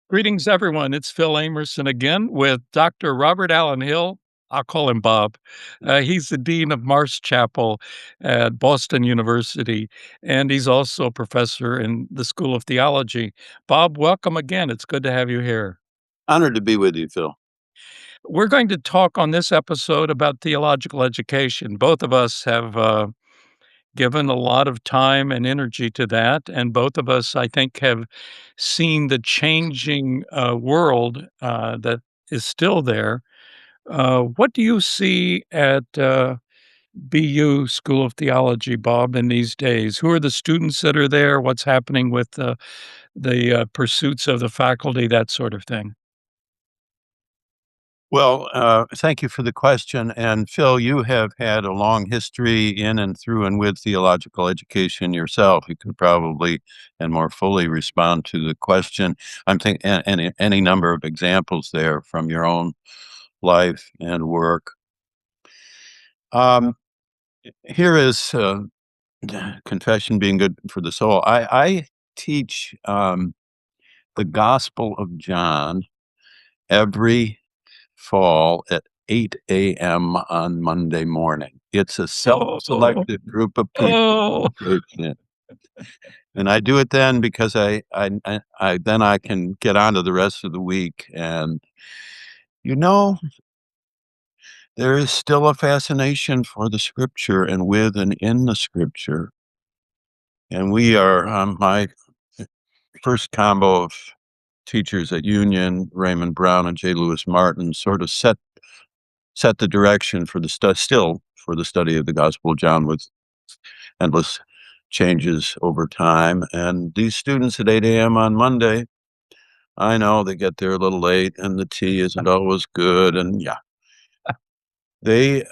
Greetings, everyone. It's Phil Amerson again with Dr. Robert Allen Hill. I'll call him Bob. He's the Dean of Mars Chapel at Boston University, and he's also a professor in the School of Theology. Bob, welcome again. It's good to have you here. Honored to be with you, Phil. We're going to talk on this episode about theological education. Both of us have given a lot of time and energy to that, and both of us, I think, have seen the changing world that is still there. What do you see at BU School of Theology, Bob, in these days? Who are the students that are there? What's happening with the pursuits of the faculty, that sort of thing? Well, thank you for the question. And Phil, you have had a long history in and through and with theological education yourself. You could probably and more fully respond to the question. I'm thinking any number of examples there from your own life and work. Um, Here is confession being good for the soul. I teach the Gospel of John every fall at 8 a.m. on Monday morning. It's a Oh, self-selected group of people. oh, Yeah. And I do it then because I then I can get on to the rest of the week. And you know, there is still a fascination for the scripture and with and in the scripture. And we are my first combo of teachers at Union, Raymond Brown and J. Lewis Martin, sort of set the direction for the still for the study of the Gospel of John with endless changes over time. And these students at 8 a.m. on Monday, I know they get there a little late and the tea isn't always good. And yeah, they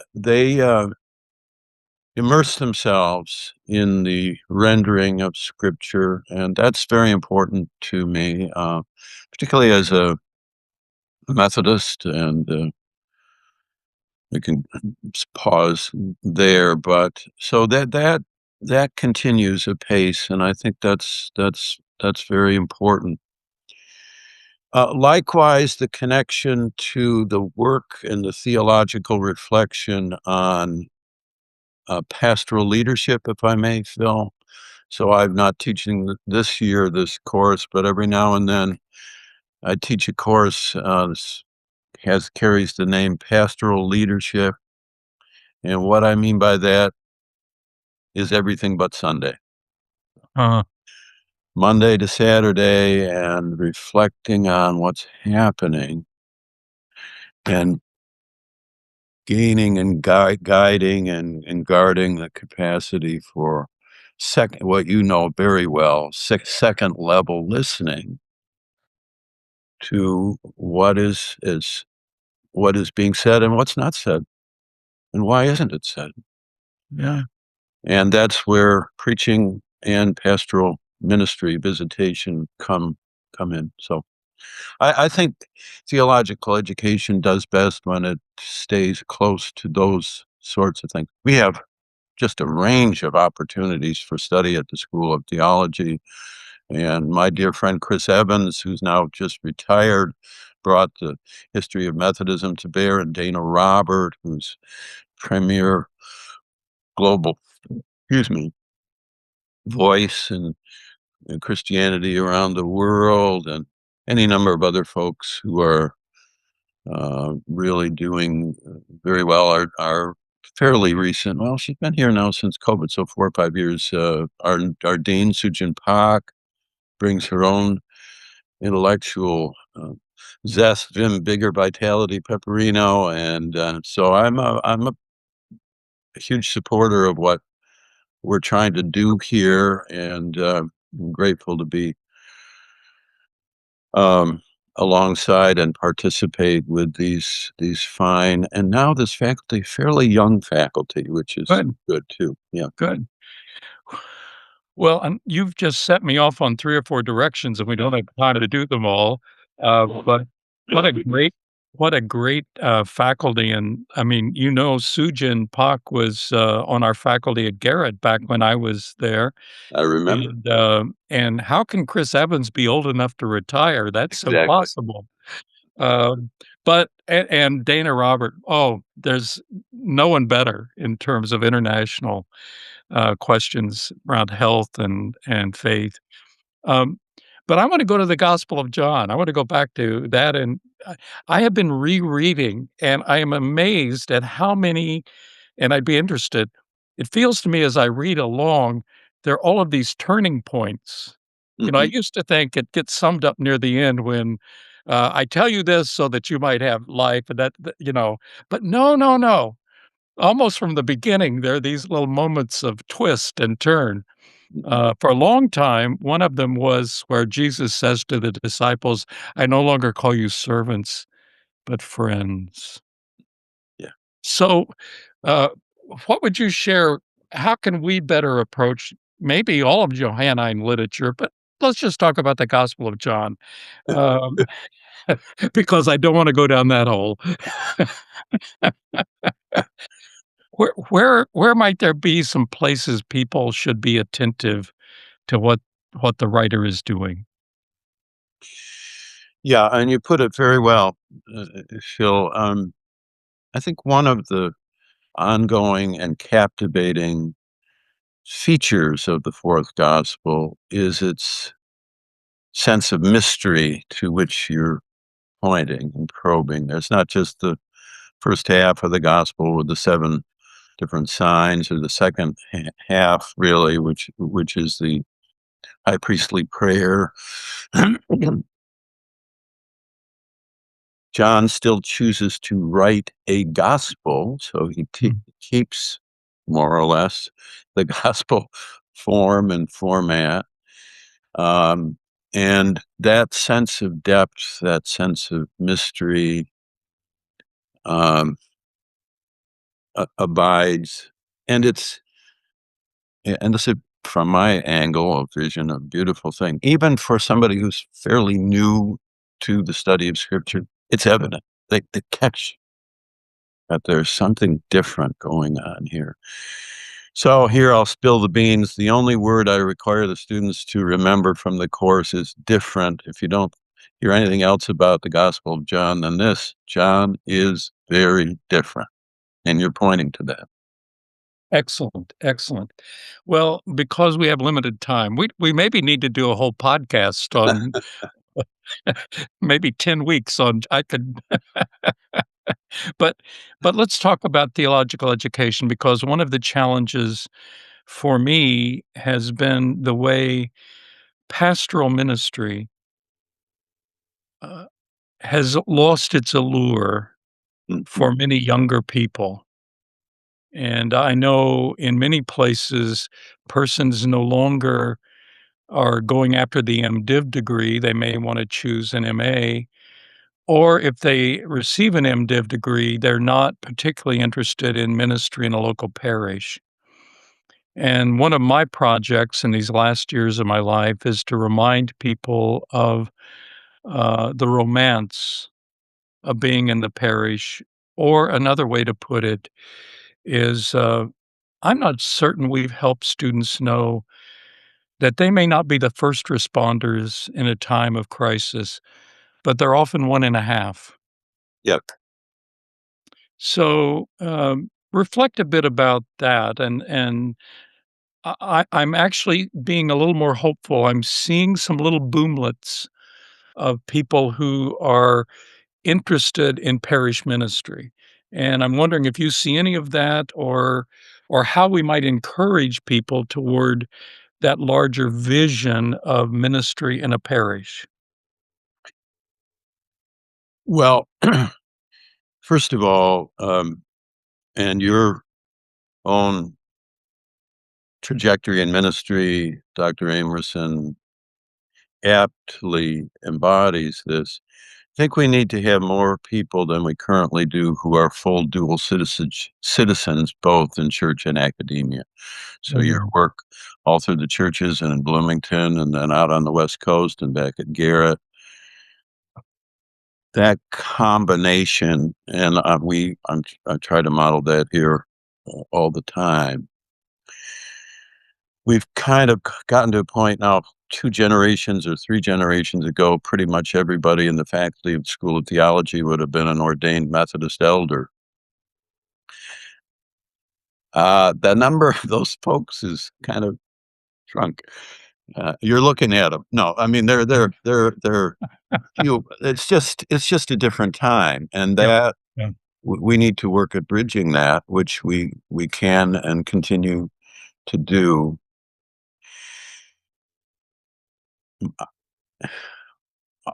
immerse themselves in the rendering of Scripture, and that's very important to me, particularly as a Methodist. And we can pause there, but so that continues apace, and I think that's very important. Likewise, the connection to the work and the theological reflection on pastoral leadership, if I may, Phil. So I'm not teaching this year this course, but every now and then I teach a course has carries the name Pastoral Leadership, and what I mean by that is everything but Sunday. uh, Monday to Saturday and reflecting on what's happening and gaining and guiding and guarding the capacity for second what you know very well, second level listening to what is being said and what's not said, and why isn't it said? yeah. And that's where preaching and pastoral ministry, visitation come in. So I think theological education does best when it stays close to those sorts of things. We have just a range of opportunities for study at the School of Theology. And my dear friend Chris Evans, who's now just retired, brought the history of Methodism to bear, and Dana Robert, who's premier global, excuse me, voice and Christianity around the world, and any number of other folks who are really doing very well. Are fairly recent. Well, she's been here now since COVID, so 4 or 5 years. Our dean Sujin Pak brings her own intellectual zest, vim, vigor, vitality, pepperino, and so I'm a huge supporter of what we're trying to do here, and I'm grateful to be um, alongside and participate with these fine and now this faculty, fairly young faculty, which is Good, good too. Yeah. good. Well, and you've just set me off on 3 or 4 directions, and we don't have time to do them all. But what a great what a great, faculty, and, I mean, Sujin Pak was, on our faculty at Garrett back when I was there, I remember. and how can Chris Evans be old enough to retire? That's Exactly. impossible. Um, but and Dana Robert, oh, there's no one better in terms of international, questions around health and faith. Um, but I wanna go to the Gospel of John. I wanna go back to that, and I have been rereading, and I am amazed at how many, and I'd be interested, it feels to me as I read along, there are all of these turning points. I Mhm. used to think it gets summed up near the end when, "I tell you this so that you might have life," and but no, no, no. Almost from the beginning, there are these little moments of twist and turn. Mhm. For a long time, one of them was where Jesus says to the disciples, "I no longer call you servants, but friends." Yeah. So, uh, what would you share? How can we better approach maybe all of Johannine literature, but let's just talk about the Gospel of John, um, because I don't wanna go down that hole. Where might there be some places people should be attentive to what the writer is doing? Yeah, and you put it very well, Phil. I think one of the ongoing and captivating features of the fourth gospel is its sense of mystery to which you're pointing and probing. There's not just the first half of the gospel with the seven different signs, or the second half, really, which is the high priestly prayer. John still chooses to write a gospel, so he Mm, keeps more or less the gospel form and format. Um, and that sense of depth, that sense of mystery, um, abides. And and this is, from my angle of vision, a beautiful thing. Even for somebody who's fairly new to the study of scripture, it's evident. They catch that there's something different going on here. So here I'll spill the beans. The only word I require the students to remember from the course is different. If you don't hear anything else about the Gospel of John than this, John is very different. And you're pointing to that. excellent, excellent. Well, because we have limited time, we maybe need to do a whole podcast on maybe 10 weeks on I could but let's talk about theological education because one of the challenges for me has been the way pastoral ministry, uh, has lost its allure Mhm. for many younger people. And I know in many places, persons no longer are going after the MDiv degree. They may want to choose an MA, or if they receive an MDiv degree, they're not particularly interested in ministry in a local parish. And one of my projects in these last years of my life is to remind people of the romance of being in the parish. Or another way to put it is I'm not certain we've helped students know that they may not be the first responders in a time of crisis, but they're often one and a half. Yep. So reflect a bit about that, and I'm actually being a little more hopeful. I'm seeing some little boomlets of people who are interested in parish ministry, and I'm wondering if you see any of that, or how we might encourage people toward that larger vision of ministry in a parish. Well, first of all, and your own trajectory in ministry, Dr. Amerson aptly embodies this. I think we need to have more people than we currently do who are full dual citizens, both in church and academia. So your Mm, work all through the churches and in Bloomington and then out on the West Coast and back at Garrett, that combination, and I try to model that here all the time. We've kind of gotten to a point now, 2 generations or 3 generations ago, pretty much everybody in the faculty of School of Theology would have been an ordained Methodist elder. The number of those folks is kind of shrunk. You're looking at them. No, I mean, they're few. It's just a different time, and Yeah, that yeah, we need to work at bridging that, which we can and continue to do.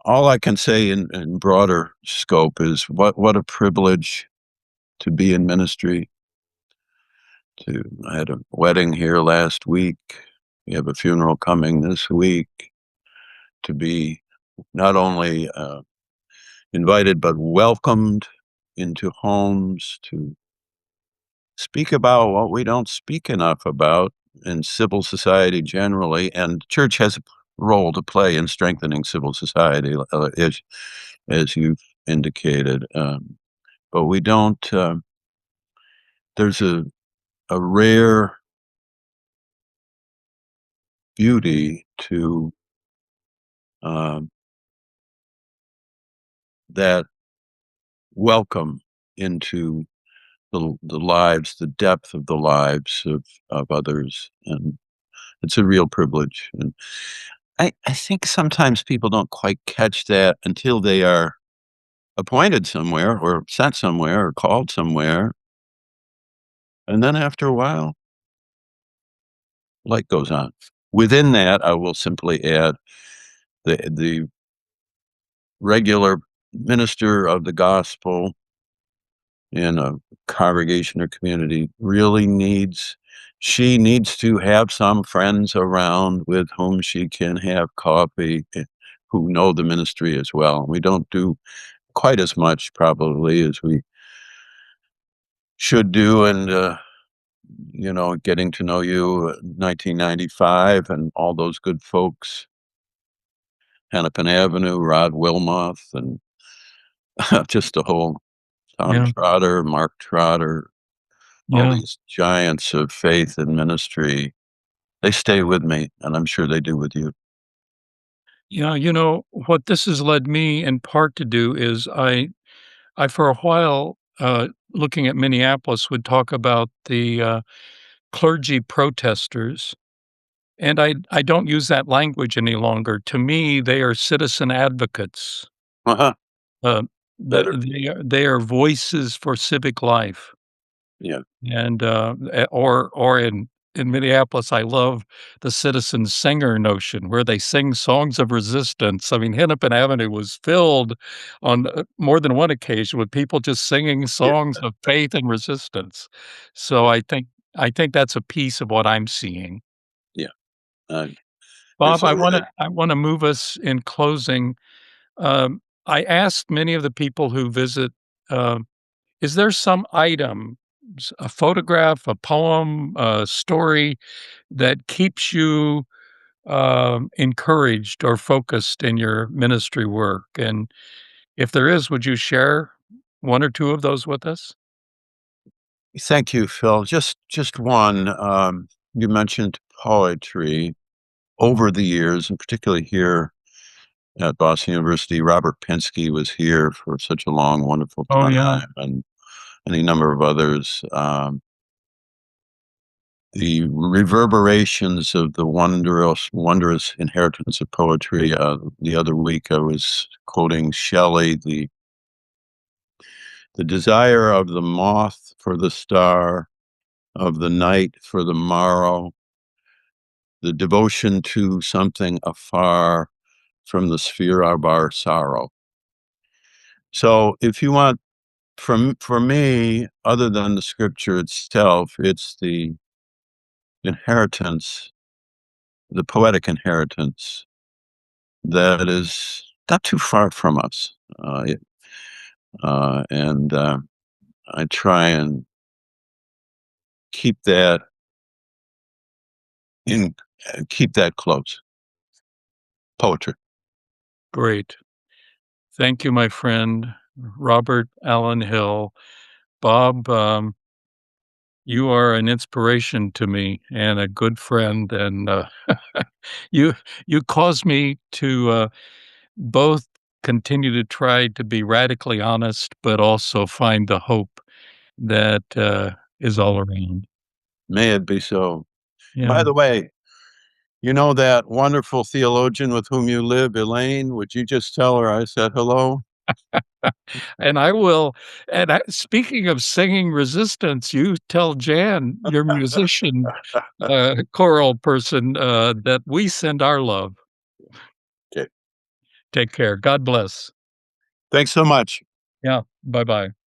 All I can say in broader scope is what a privilege to be in ministry. I had a wedding here last week. We have a funeral coming this week. To be not only invited but welcomed into homes to speak about what we don't speak enough about in civil society generally, and church has a role to play in strengthening civil society, as you've indicated. But we don't. There's a rare beauty to um, that welcome into the lives, the depth of the lives of others, and it's a real privilege. And I think sometimes people don't quite catch that until they are appointed somewhere or sent somewhere or called somewhere, and then after a while, light goes on. Within that, I will simply add the regular minister of the gospel in a congregation or community really needs she needs to have some friends around with whom she can have coffee, who know the ministry as well. We don't do quite as much probably as we should do, and getting to know you, 1995, and all those good folks, Hennepin Avenue, Rod Wilmoth, and just a whole Tom yeah, Trotter, Mark Trotter, all yeah. these giants of faith and ministry. They stay with me, and I'm sure they do with you. Yeah, what this has led me in part to do is I for a while, looking at Minneapolis, would talk about the, clergy protesters, and I don't use that language any longer. To me, they are citizen advocates. Uh-huh. Uh, Better. they are voices for civic life, Yeah. and, or in Minneapolis, I love the citizen singer notion where they sing songs of resistance. I mean, Hennepin Avenue was filled on, more than one occasion with people just singing Yeah. songs of faith and resistance. So I think that's a piece of what I'm seeing. Yeah. Uh, and Bob, so I wanna move us in closing. I asked many of the people who visit, um, is there some item, a photograph, a poem, a story that keeps you, encouraged or focused in your ministry work? And if there is, would you share 1 or 2 of those with us? thank you, Phil. Just one. You mentioned poetry. Mhm. Over the years, and particularly here at Boston University, Robert Pinsky was here for such a long, wonderful Oh, yeah. time, and any number of others. The reverberations of the wondrous inheritance of poetry. The other week, I was quoting Shelley, the desire of the moth for the star, of the night for the morrow, the devotion to something afar from the sphere of our sorrow. So, if you want, for me, other than the scripture itself, it's the inheritance, the poetic inheritance that is not too far from us. And I try and keep that in, keep that close. Poetry. Great. Thank you, my friend, Robert Allen Hill. Bob, you are an inspiration to me and a good friend, and, you you cause me to, both continue to try to be radically honest, but also find the hope that, is all around. May it be so. Yeah, By the way, you know that wonderful theologian with whom you live, Elaine? Would you just tell her I said hello? and I will and I speaking of singing resistance, you tell Jan, your musician, choral person, that we send our love. Okay. Take care. God bless. Thanks so much. Yeah, bye-bye.